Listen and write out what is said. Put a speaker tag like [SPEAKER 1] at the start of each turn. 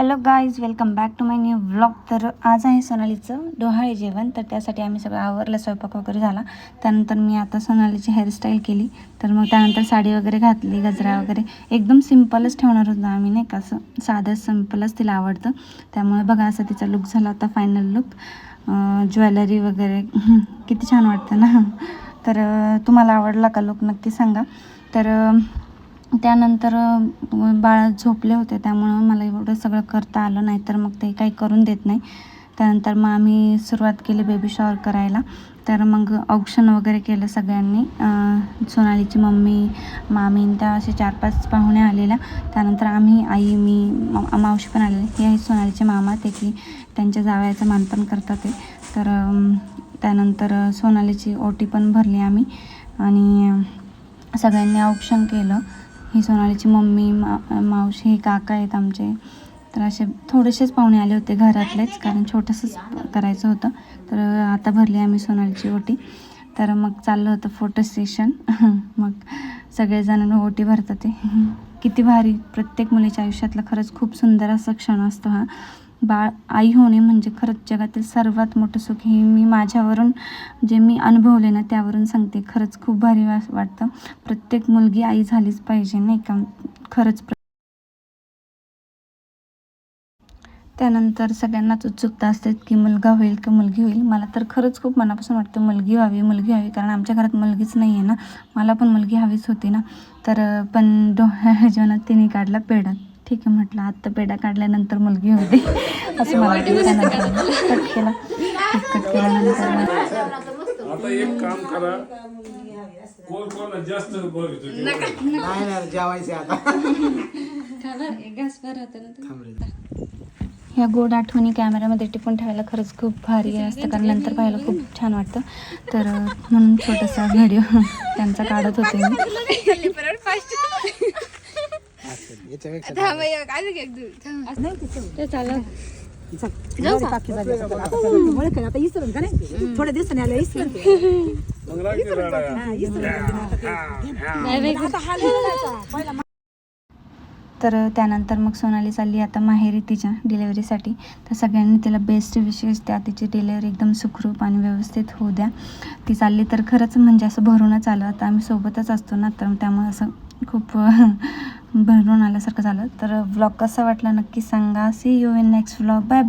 [SPEAKER 1] Hello guys, welcome back to my new vlog. तर आज आहे सोनालीचं डोहाळे जेवण. तर त्यासाठी आम्ही सगळं आवरलं, स्वयंपाक वगैरे झाला. त्यानंतर मी आता सोनालीची हेअरस्टाईल केली. तर मग त्यानंतर साडी वगैरे घातली, गजरा वगैरे एकदम सिम्पलच ठेवणार होतं आम्ही, नाही का, असं साधं सिम्पलच तिला आवडतं. त्यामुळे बघा असा तिचा लुक झाला आता, फायनल लुक. ज्वेलरी वगैरे किती छान वाटतं ना. तर तुम्हाला आवडला का लुक नक्की सांगा. तर त्यानंतर बाळ झोपले होते, त्यामुळं मला एवढं सगळं करता आलं नाही, तर मग ते काही करून देत नाही. त्यानंतर मग आम्ही सुरुवात केली बेबी शॉवर करायला. तर मग औक्षण वगैरे केलं सगळ्यांनी. सोनालीची मम्मी, मामी, त्या असे 4-5 पाहुणे आलेल्या. त्यानंतर आम्ही, आई, मी, मावशी पण आलेली. हे आहे सोनालीचे मामा, ते की त्यांच्या जावयाचं मानपण करतात ते. तर त्यानंतर सोनालीची ओटी पण भरली आम्ही आणि सगळ्यांनी औक्षण केलं. ही सोनालीची मम्मी, मावशी, हे काका आहेत आमचे. तर असे थोडेसेच पाहुणे आले होते घरातलेच, कारण छोटंसंच करायचं होतं. तर आता भरली आम्ही सोनालीची ओटी. तर मग चाललं होतं फोटो सेशन. मग सगळेजण ओटी भरतात ते. किती भारी, प्रत्येक मुलीच्या आयुष्यातला खरंच खूप सुंदर असा क्षण असतो हा. बाळ आई होणे म्हणजे खरंच जगातील सर्वात मोठं सुख. हे मी माझ्यावरून, जे मी अनुभवले ना, त्यावरून सांगते. खरंच खूप भारी वाटतं. प्रत्येक मुलगी आई झालीच पाहिजे, नाही का, खरंच. त्यानंतर सगळ्यांनाच उत्सुकता असते की मुलगा होईल की मुलगी होईल. मला तर खरंच खूप मनापासून वाटतं मुलगी व्हावी, कारण आमच्या घरात मुलगीच नाही आहे ना. मला पण मुलगी हवीच होती ना. तर पण डोहाळे जेवणात तिने काढला पेढा. ठीक आहे म्हटलं, आत्ता पेढा काढल्यानंतर मुलगी होते असं मला वाटलं. त्यानंतर कट केला, कट केल्यानंतर
[SPEAKER 2] आता एक काम करा, कोण जास्त जेवायचे आता.
[SPEAKER 1] ह्या गोड आठवणी कॅमेऱ्यामध्ये टिपून ठेवायला खरंच खूप भारी असतं, कारण नंतर पाहायला खूप छान वाटतं. तर म्हणून छोटासा व्हिडिओ त्यांचा काढत होते मी.
[SPEAKER 3] थोड्या दिवसांनी आलं
[SPEAKER 1] तर त्यानंतर मग सोनाली चालली आता माहेरी तिच्या डिलेवरीसाठी. तर सगळ्यांनी तिला बेस्ट विशेष द्या, तिची डिलेवरी एकदम सुखरूप आणि व्यवस्थित होऊ द्या. ती चालली तर खरंच म्हणजे असं भरूनच आलं. आता आम्ही सोबतच असतो ना, तर त्यामुळे असं खूप भरून आल्यासारखं झालं. तर व्लॉग कसा वाटला नक्की सांगा. See you in next vlog. Bye.